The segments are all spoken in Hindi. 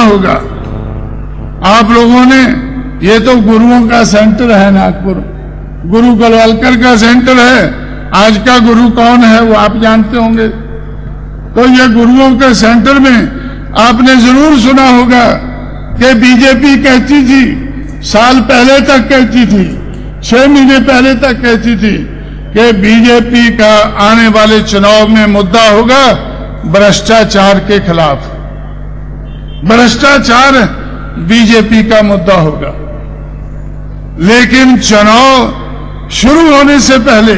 होगा। आप लोगों ने, ये तो गुरुओं का सेंटर है नागपुर, गुरु गोलवालकर का सेंटर है। आज का गुरु कौन है वो आप जानते होंगे। तो ये गुरुओं के सेंटर में आपने जरूर सुना होगा कि बीजेपी कहती थी, साल पहले तक कहती थी, 6 महीने पहले तक कहती थी कि बीजेपी का आने वाले चुनाव में मुद्दा होगा भ्रष्टाचार के खिलाफ। भ्रष्टाचार बीजेपी का मुद्दा होगा। लेकिन चुनाव शुरू होने से पहले,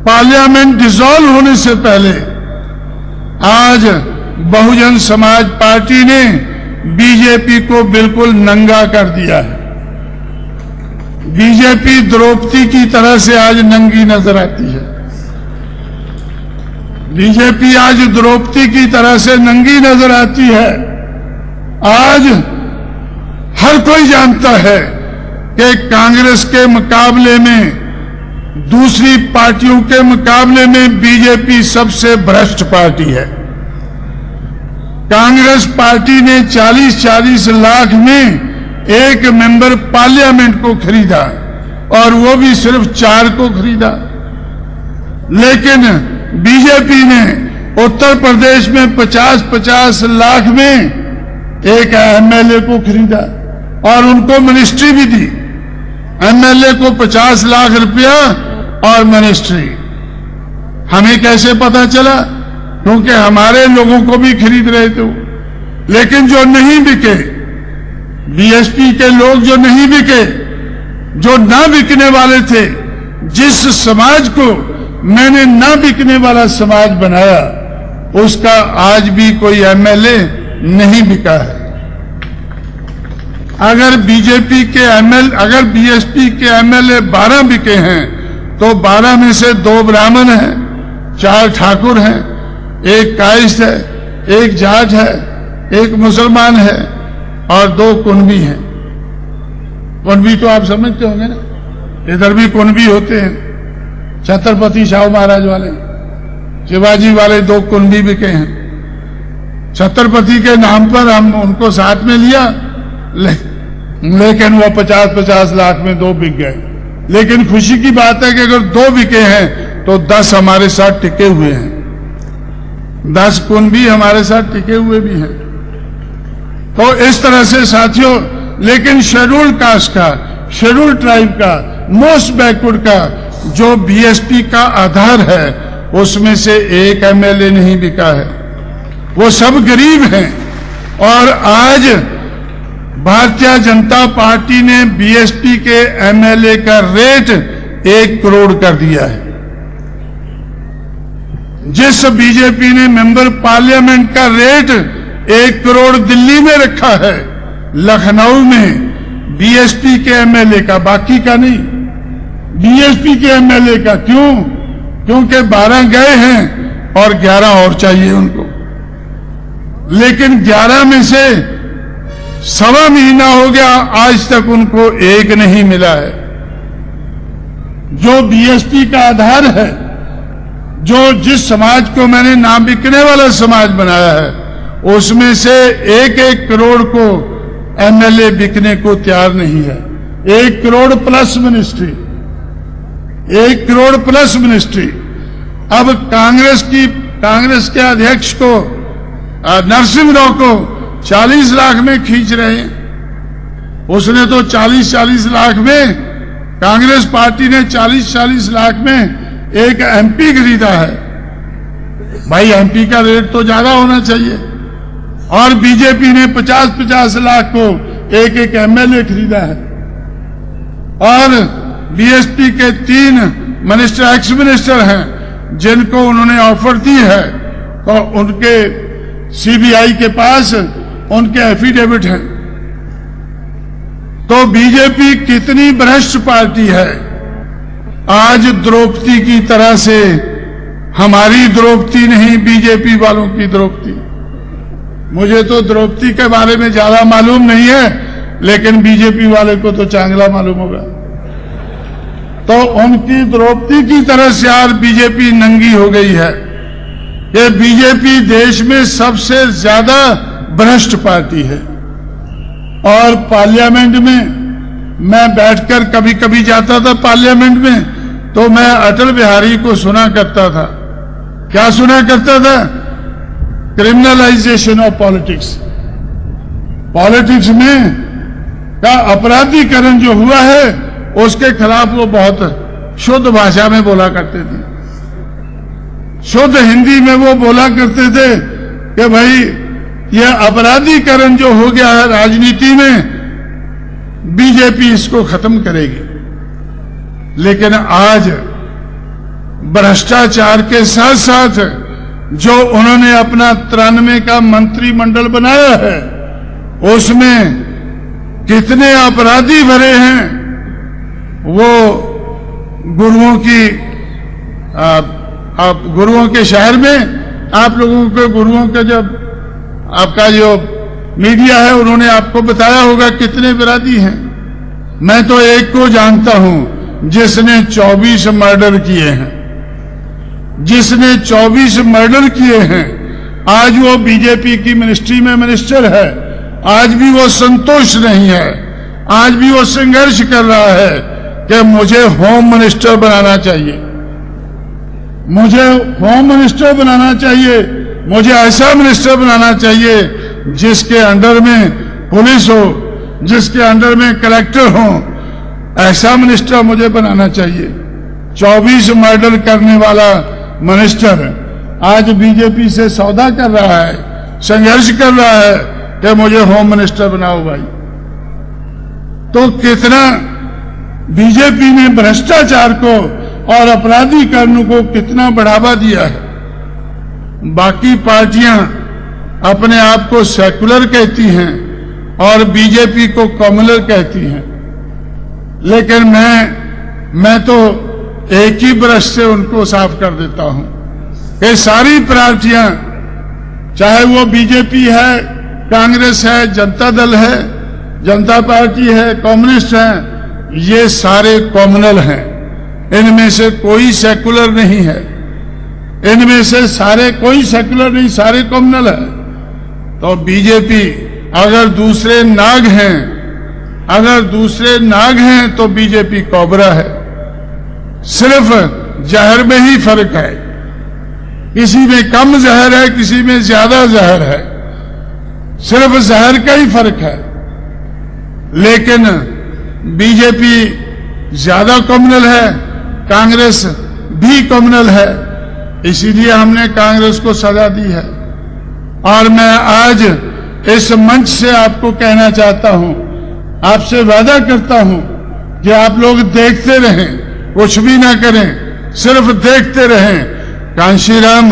पार्लियामेंट डिसॉल्व होने से पहले, आज बहुजन समाज पार्टी ने बीजेपी को बिल्कुल नंगा कर दिया है। बीजेपी द्रौपदी की तरह से आज नंगी नजर आती है। बीजेपी आज द्रौपदी की तरह से नंगी नजर आती है। आज हर कोई जानता है कि कांग्रेस के मुकाबले में, दूसरी पार्टियों के मुकाबले में बीजेपी सबसे भ्रष्ट पार्टी है। कांग्रेस पार्टी ने 40-40 लाख में एक मेंबर पार्लियामेंट को खरीदा और वो भी सिर्फ 4 को खरीदा। लेकिन बीजेपी ने उत्तर प्रदेश में 50-50 लाख में एक एमएलए को खरीदा और उनको मिनिस्ट्री भी दी। एमएलए को 50 लाख रुपया और मिनिस्ट्री। हमें कैसे पता चला? क्योंकि हमारे लोगों को भी खरीद रहे थे। लेकिन जो नहीं बिके, बीएसपी के लोग जो नहीं बिके, जो ना बिकने वाले थे, जिस समाज को मैंने ना बिकने वाला समाज बनाया, उसका आज भी कोई एमएलए नहीं बिका है। अगर बीजेपी के एमएलए, अगर बीएसपी के एमएलए 12 बिके हैं तो 12 में से 2 ब्राह्मण हैं, 4 ठाकुर हैं, 1 कायस्थ है, 1 जाट है, 1 मुसलमान है और 2 कुणबी हैं। कुणबी तो आप समझते होंगे ना, इधर भी कुणबी होते हैं। छत्रपति शाहू महाराज वाले, शिवाजी वाले 2 कुणबी बिके हैं। छत्रपति के नाम पर हम उनको साथ में लिया, लेकिन वो 50-50 लाख में 2 बिक गए। लेकिन खुशी की बात है कि अगर 2 बिके हैं तो 10 हमारे साथ टिके हुए हैं। 10 कुणबी हमारे साथ टिके हुए भी हैं। तो इस तरह से साथियों, लेकिन शेड्यूल्ड कास्ट का, शेड्यूल्ड ट्राइब का, मोस्ट बैकवर्ड का जो बीएसपी का आधार है, उसमें से एक एमएलए नहीं बिका है। वो सब गरीब हैं। और आज भारतीय जनता पार्टी ने बीएसपी के एमएलए का रेट 1 करोड़ कर दिया है। जिस बीजेपी ने मेंबर पार्लियामेंट का रेट 1 करोड़ दिल्ली में रखा है, लखनऊ में बीएसपी के एमएलए का, बाकी का नहीं, बीएसपी के एमएलए का। क्यों? क्योंकि 12 गए हैं और 11 और चाहिए उनको। लेकिन 11 में से 1.25 महीना हो गया, आज तक उनको 1 नहीं मिला है। जो बीएसपी का आधार है, जो जिस समाज को मैंने ना बिकने वाला समाज बनाया है, उसमें से 1-1 करोड़ को एमएलए बिकने को तैयार नहीं है। 1 crore plus ministry, 1 crore plus ministry. अब कांग्रेस के अध्यक्ष को, नरसिंह राव को 40 लाख में खींच रहे हैं। उसने तो 40-40 लाख में, कांग्रेस पार्टी ने 40-40 लाख में एक एमपी खरीदा है। भाई एमपी का रेट तो ज्यादा होना चाहिए। और बीजेपी ने 50-50 लाख को एक एमएलए खरीदा है। और बीएसपी के 3 मिनिस्टर, एक्स मिनिस्टर हैं, जिनको उन्होंने ऑफर दी है, तो उनके सीबीआई के पास उनके एफिडेविट हैं। तो बीजेपी कितनी भ्रष्ट पार्टी है। आज द्रौपदी की तरह से, हमारी द्रौपदी नहीं, बीजेपी वालों की द्रौपदी। मुझे तो द्रौपदी के बारे में ज्यादा मालूम नहीं है, लेकिन बीजेपी वाले को तो चांगला मालूम होगा। तो उनकी द्रौपदी की तरह से आज बीजेपी नंगी हो गई है। ये बीजेपी देश में सबसे ज्यादा भ्रष्ट पार्टी है। और पार्लियामेंट में मैं बैठकर कभी कभी जाता था पार्लियामेंट में, तो मैं अटल बिहारी को सुना करता था। क्या सुना करता था? Criminalisation of politics. पॉलिटिक्स में का अपराधीकरण जो हुआ है उसके खिलाफ वो बहुत शुद्ध भाषा में बोला करते थे, शुद्ध हिंदी में वो बोला करते थे कि भाई यह अपराधीकरण जो हो गया है राजनीति में, बीजेपी इसको खत्म करेगी। लेकिन आज भ्रष्टाचार के साथ साथ जो उन्होंने अपना 93 का मंत्रिमंडल बनाया है उसमें कितने अपराधी भरे हैं। वो गुरुओं की आप गुरुओं के शहर में आप लोगों के गुरुओं का जब आपका जो मीडिया है उन्होंने आपको बताया होगा कितने अपराधी हैं। मैं तो एक को जानता हूं जिसने 24 मर्डर किए हैं, जिसने 24 मर्डर किए हैं। आज वो बीजेपी की मिनिस्ट्री में मिनिस्टर है, आज भी वो संतोष नहीं है, आज भी वो संघर्ष कर रहा है कि मुझे होम मिनिस्टर बनाना चाहिए, मुझे होम मिनिस्टर बनाना चाहिए, मुझे ऐसा मिनिस्टर बनाना चाहिए जिसके अंडर में पुलिस हो, जिसके अंडर में कलेक्टर हो, ऐसा मिनिस्टर मुझे बनाना चाहिए। 24 मर्डर करने वाला मिनिस्टर आज बीजेपी से सौदा कर रहा है, संघर्ष कर रहा है कि मुझे होम मिनिस्टर बनाओ भाई। तो कितना बीजेपी ने भ्रष्टाचार को और अपराधीकरण को कितना बढ़ावा दिया है। बाकी पार्टियां अपने आप को सेकुलर कहती हैं और बीजेपी को कम्युनल कहती हैं, लेकिन मैं तो एक ही ब्रश से उनको साफ कर देता हूं कि सारी पार्टियां, चाहे वो बीजेपी है, कांग्रेस है, जनता दल है, जनता पार्टी है, कम्युनिस्ट है, ये सारे कम्युनल हैं। इनमें से कोई सेकुलर नहीं है, इनमें से सारे कोई सेकुलर नहीं, सारे कम्युनल है। तो बीजेपी अगर दूसरे नाग हैं, अगर दूसरे नाग हैं तो बीजेपी कोबरा है। सिर्फ जहर में ही फर्क है, किसी में कम जहर है, किसी में ज्यादा जहर है, सिर्फ जहर का ही फर्क है। लेकिन बीजेपी ज्यादा कम्युनल है, कांग्रेस भी कम्युनल है, इसीलिए हमने कांग्रेस को सजा दी है। और मैं आज इस मंच से आपको कहना चाहता हूं, आपसे वादा करता हूं कि आप लोग देखते रहें, कुछ भी ना करें, सिर्फ देखते रहें। कांशीराम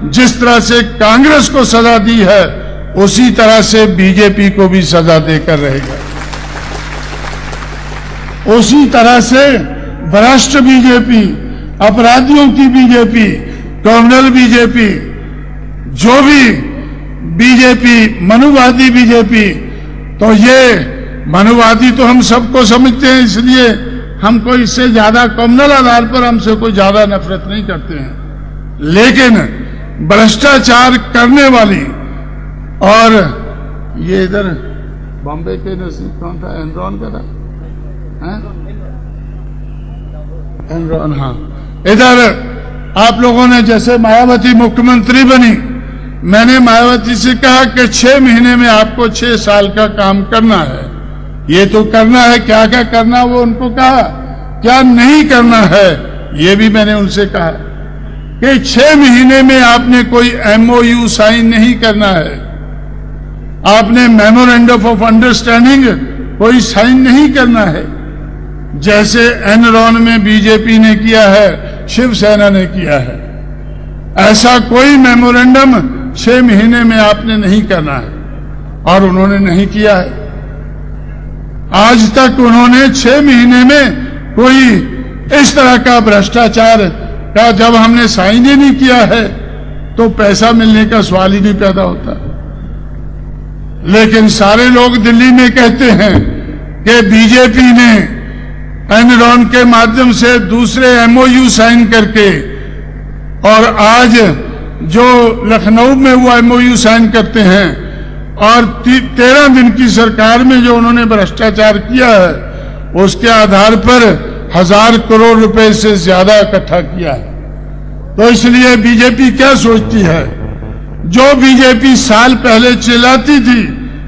जिस तरह से कांग्रेस को सजा दी है उसी तरह से बीजेपी को भी सजा देकर रहेगा, उसी तरह से भ्रष्ट बीजेपी, अपराधियों की बीजेपी, कम्युनल बीजेपी, जो भी बीजेपी, मनुवादी बीजेपी। तो ये मनुवादी तो हम सबको समझते हैं, इसलिए हमको इससे ज्यादा कम्युनल आधार पर हमसे कोई ज्यादा नफरत नहीं करते हैं। लेकिन भ्रष्टाचार करने वाली, और ये इधर बॉम्बे के नजदीक कौन था, एनरॉन का था, एनरॉन, हाँ, इधर आप लोगों ने जैसे मायावती मुख्यमंत्री बनी, मैंने मायावती से कहा कि 6 महीने में आपको 6 साल का काम करना है। ये तो करना है, क्या क्या करना वो उनको कहा, क्या नहीं करना है ये भी मैंने उनसे कहा कि 6 महीने में आपने कोई MOU साइन नहीं करना है, आपने मेमोरेंडम ऑफ अंडरस्टैंडिंग कोई साइन नहीं करना है। जैसे एनरॉन में बीजेपी ने किया है, शिवसेना ने किया है, ऐसा कोई मेमोरेंडम 6 महीने में आपने नहीं करना है, और उन्होंने नहीं किया है। आज तक उन्होंने 6 महीने में कोई इस तरह का भ्रष्टाचार का जब हमने साइन ही नहीं किया है तो पैसा मिलने का सवाल ही नहीं पैदा होता। लेकिन सारे लोग दिल्ली में कहते हैं कि बीजेपी ने एनरॉन के माध्यम से दूसरे MOU साइन करके, और आज जो लखनऊ में वो MOU साइन करते हैं और 13 दिन की सरकार में जो उन्होंने भ्रष्टाचार किया है उसके आधार पर 1000 करोड़ रुपए से ज्यादा इकट्ठा किया है। तो इसलिए बीजेपी क्या सोचती है, जो बीजेपी साल पहले चिल्लाती थी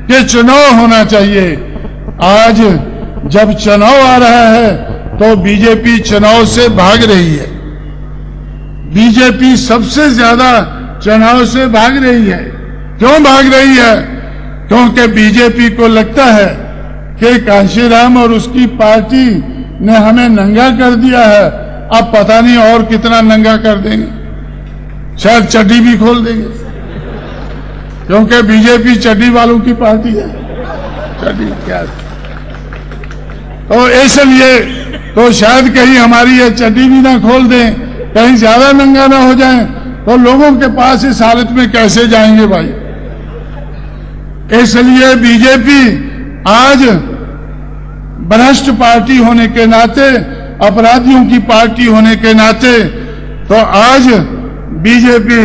कि चुनाव होना चाहिए, आज जब चुनाव आ रहा है तो बीजेपी चुनाव से भाग रही है। बीजेपी सबसे ज्यादा चुनाव से भाग रही है। क्यों भाग रही है? क्योंकि बीजेपी को लगता है कि कांशीराम और उसकी पार्टी ने हमें नंगा कर दिया है, अब पता नहीं और कितना नंगा कर देंगे, शायद चड्डी भी खोल देंगे, क्योंकि बीजेपी चड्डी वालों की पार्टी है। चड्डी क्या? तो इसलिए तो शायद कहीं हमारी ये चड्डी भी ना खोल दें, कहीं ज्यादा नंगा ना हो जाए, तो लोगों के पास इस हालत में कैसे जाएंगे भाई। इसलिए बीजेपी आज भ्रष्ट पार्टी होने के नाते, अपराधियों की पार्टी होने के नाते, तो आज बीजेपी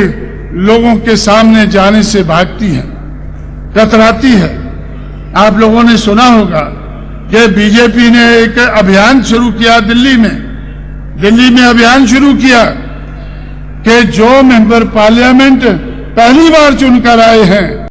लोगों के सामने जाने से भागती है, कतराती है। आप लोगों ने सुना होगा कि बीजेपी ने एक अभियान शुरू किया दिल्ली में अभियान शुरू किया कि जो मेंबर पार्लियामेंट पहली बार चुनकर आए हैं